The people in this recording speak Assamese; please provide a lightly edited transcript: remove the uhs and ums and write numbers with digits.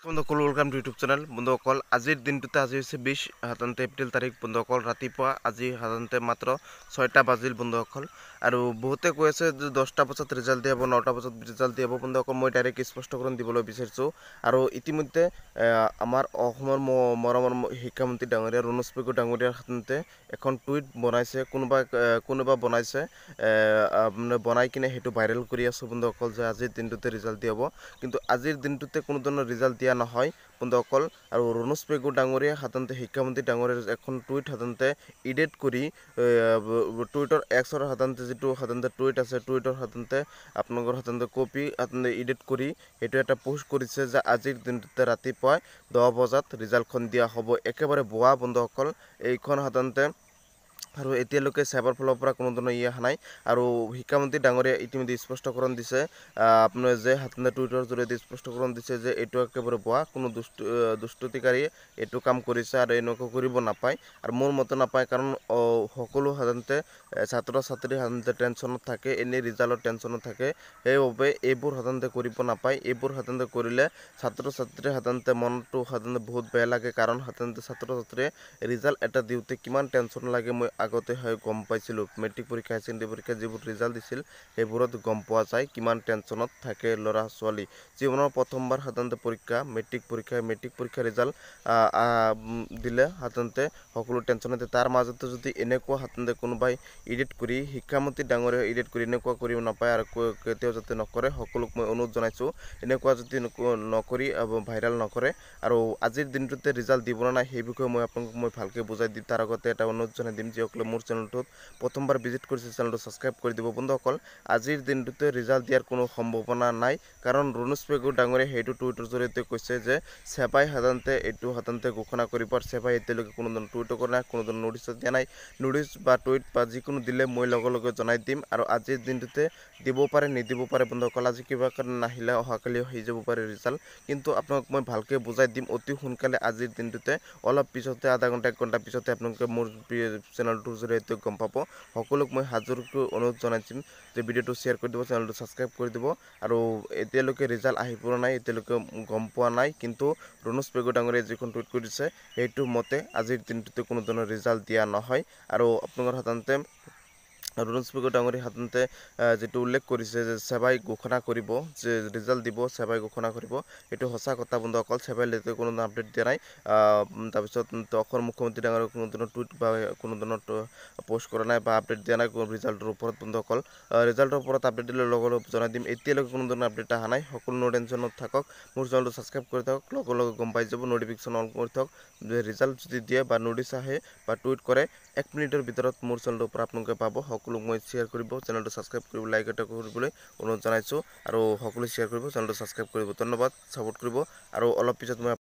বন্ধুসকল ওয়েলকাম টু ইউটিউব চেনেল। বন্ধুসকল আজিৰ দিনটোতে আজি হৈছে 20 এপ্ৰিল তাৰিখ। বন্ধুসকল ৰাতিপুৱা আজি সাধাৰণতে মাত্ৰ 6টা বাজিল বন্ধুসকল, আৰু বহুতে কৈ আছে যে 10টা বজাত ৰিজাল্ট দিব, 9টা বজাত ৰিজাল্ট দিব। বন্ধুসকল মই ডাইৰেক্ট স্পষ্টীকৰণ দিবলৈ বিচাৰিছোঁ। আৰু ইতিমধ্যে আমাৰ অসমৰ মৰমৰ শিক্ষামন্ত্ৰী ডাঙৰীয়া ৰণোজ পেগু ডাঙৰীয়াৰ হাততে এখন টুইট বনাইছে, কোনোবা বনাইছে, বনাই কিনে সেইটো ভাইৰেল কৰি আছোঁ বন্ধুসকল, যে আজিৰ দিনটোতে ৰিজাল্ট দিব। কিন্তু আজিৰ দিনটোতে কোনো ধৰণৰ ৰিজাল্ট দিয়া নহয় বন্ধুসকল। আৰু ৰণোজ পেগু ডাঙৰীয়া সাধাৰণতে শিক্ষামন্ত্ৰী ডাঙৰীয়াৰ এখন টুইট সাধাৰণতে এডিট কৰি টুইটৰ এক্সৰ সাধাৰণতে টুইট আছে, টুইটৰ সাধাৰণতে আপোনালোকৰ সাধাৰণতে কপি এডিট কৰি সেইটো এটা পোষ্ট কৰিছে যে আজিৰ দিনটোতে ৰাতিপুৱাই 10 বজাত ৰিজাল্টখন দিয়া হ'ব। একেবাৰে ভুৱা বন্ধুসকল এইখন সাধাৰণতে। আৰু এতিয়ালৈকে চেবাৰ ফালৰ পৰা কোনো ধৰণৰ অহা নাই। আৰু শিক্ষামন্ত্ৰী ডাঙৰীয়াই ইতিমধ্যে স্পষ্টীকৰণ দিছে, আপোনাৰ যে সাধাৰণতে টুইটৰ জৰিয়তে স্পষ্টীকৰণ দিছে যে এইটো একেবাৰে ভুৱা, কোনো দুষ্কৃতিকাৰীয়ে এইটো কাম কৰিছে আৰু এনেকুৱা কৰিব নাপায়। আৰু মোৰ মতে নাপায়, কাৰণ সকলো সাধাৰণতে ছাত্ৰ ছাত্ৰী সাধাৰণতে টেনশ্যনত থাকে, এনেই ৰিজাল্টৰ টেনশ্যনত থাকে, সেইবাবে এইবোৰ সাধাৰণতে কৰিব নাপায়। এইবোৰ সাধাৰণতে কৰিলে ছাত্ৰ ছাত্ৰীৰ সাধাৰণতে মনটো সাধাৰণতে বহুত বেয়া লাগে, কাৰণ সাধাৰণতে ছাত্ৰ ছাত্ৰীয়ে ৰিজাল্ট এটা দিওঁতে কিমান টেনশ্যন লাগে মই আগতে গম পাইছিলোঁ। মেট্ৰিক পৰীক্ষা, হায়াৰ ছেকেণ্ডেৰী পৰীক্ষা যিবোৰ ৰিজাল্ট দিছিল সেইবোৰত গম পোৱা যায় কিমান টেনশ্যনত থাকে ল'ৰা ছোৱালী। জীৱনৰ প্ৰথমবাৰ সাধাৰণতে পৰীক্ষা, মেট্ৰিক পৰীক্ষা ৰিজাল্ট দিলে সাধাৰণতে সকলো টেনশ্যনতে। তাৰ মাজতে যদি এনেকুৱা সাধাৰণতে কোনোবাই এডিট কৰি, শিক্ষামন্ত্ৰী ডাঙৰীয়া এডিট কৰি এনেকুৱা কৰিব নাপায় আৰু কেতিয়াও যাতে নকৰে, সকলোক মই অনুৰোধ জনাইছোঁ এনেকুৱা যদি নকৰি ভাইৰেল নকৰে। আৰু আজিৰ দিনটোতে ৰিজাল্ট দিব নে নাই সেই বিষয়ে আপোনালোকক ভালকৈ বুজাই দিম। তাৰ আগতে এটা অনুৰোধ জনাই দিম, যিসকলে মোৰ চেনেলটোত প্ৰথমবাৰ ভিজিট কৰিছে চেনেলটো ছাবস্ক্ৰাইব কৰি দিব বন্ধুসকল। আজিৰ দিনটোতে ৰিজাল্ট দিয়াৰ কোনো সম্ভাৱনা নাই, কাৰণ ৰণোজ পেগু ডাঙৰীয়াই সেইটো টুইটৰ জৰিয়তে কৈছে যে চেবাই সাধাৰণতে এইটো ঘোষণা কৰিব। আৰু চেবাই এতিয়ালৈকে কোনো ধৰণৰ টুইটো কৰা নাই, কোনো ধৰণৰ নটিছ দিয়া নাই। নটিছ বা টুইট বা যিকোনো দিলে মই লগে লগে জনাই দিম। আৰু আজিৰ দিনটোতে দিব পাৰে, নিদিব পাৰে বন্ধুসকল। আজি কিবা কাৰণে নাহিলে অহাকালি আহি যাব পাৰে ৰিজাল্ট, কিন্তু আপোনালোক মই ভালকৈ বুজাই দিম অতি সোনকালে। আজিৰ দিনটোতে অলপ পিছতে, আধা ঘণ্টা 1 ঘণ্টা পিছতে আপোনালোকে মোৰ চেনেলটোৰ জৰিয়তে গম পাব। সকলোক মই হাজৰকৈ অনুৰোধ জনাইছোঁ যে ভিডিঅ'টো শ্বেয়াৰ কৰি দিব, চেনেলটো ছাবস্ক্ৰাইব কৰি দিব। আৰু এতিয়ালৈকে ৰিজাল্ট আহি পৰা নাই, এতিয়ালৈকে গম পোৱা নাই, কিন্তু ৰণোজ পেগু ডাঙৰীয়াই যিখন টুইট কৰিছে সেইটো মতে আজিৰ দিনটোতে কোনো ধৰণৰ ৰিজাল্ট দিয়া নহয়। আৰু আপোনালোকৰ সাধাৰণতে ৰণোজ পেগু ডাঙৰীয়াই সাধাৰণতে যিটো উল্লেখ কৰিছে যে চেবাই ঘোষণা কৰিব, যে ৰিজাল্ট দিব, চেবাই ঘোষণা কৰিব, এইটো সঁচা কথা বন্ধুসকল। চেবাই কোনো ধৰণৰ আপডেট দিয়া নাই। তাৰপিছত অসমৰ মুখ্যমন্ত্ৰী ডাঙৰীয়াই কোনো ধৰণৰ টুইট বা কোনো ধৰণৰ পোষ্ট কৰা নাই বা আপডেট দিয়া নাই ৰিজাল্টৰ ওপৰত বন্ধুসকল। ৰিজাল্টৰ ওপৰত আপডেট দিলে লগে লগে জনাই দিম। এতিয়ালৈকে কোনো ধৰণৰ আপডেট অহা নাই। সকলো নো টেনশ্যনত থাকক, মোৰ চেনেলটো ছাবস্ক্ৰাইব কৰি থাকক, লগে লগে গম পাই যাব, নটিফিকেশ্যন অন কৰি থাকক। যে ৰিজাল্ট যদি দিয়ে বা নটিছ আহে বা টুইট কৰে 1 মিনিটৰ ভিতৰত মোৰ চেনেলটোৰ পৰা আপোনালোকে পাব। সকলোক মই শ্বেয়াৰ কৰিব, চেনেলটো ছাবস্ক্ৰাইব কৰিব, লাইক এটা কৰিবলৈ অনুৰোধ জনাইছোঁ। আৰু সকলোৱে শ্বেয়াৰ কৰিব, চেনেলটো ছাবস্ক্ৰাইব কৰিব। ধন্যবাদ, ছাপোৰ্ট কৰিব। আৰু অলপ পিছত মই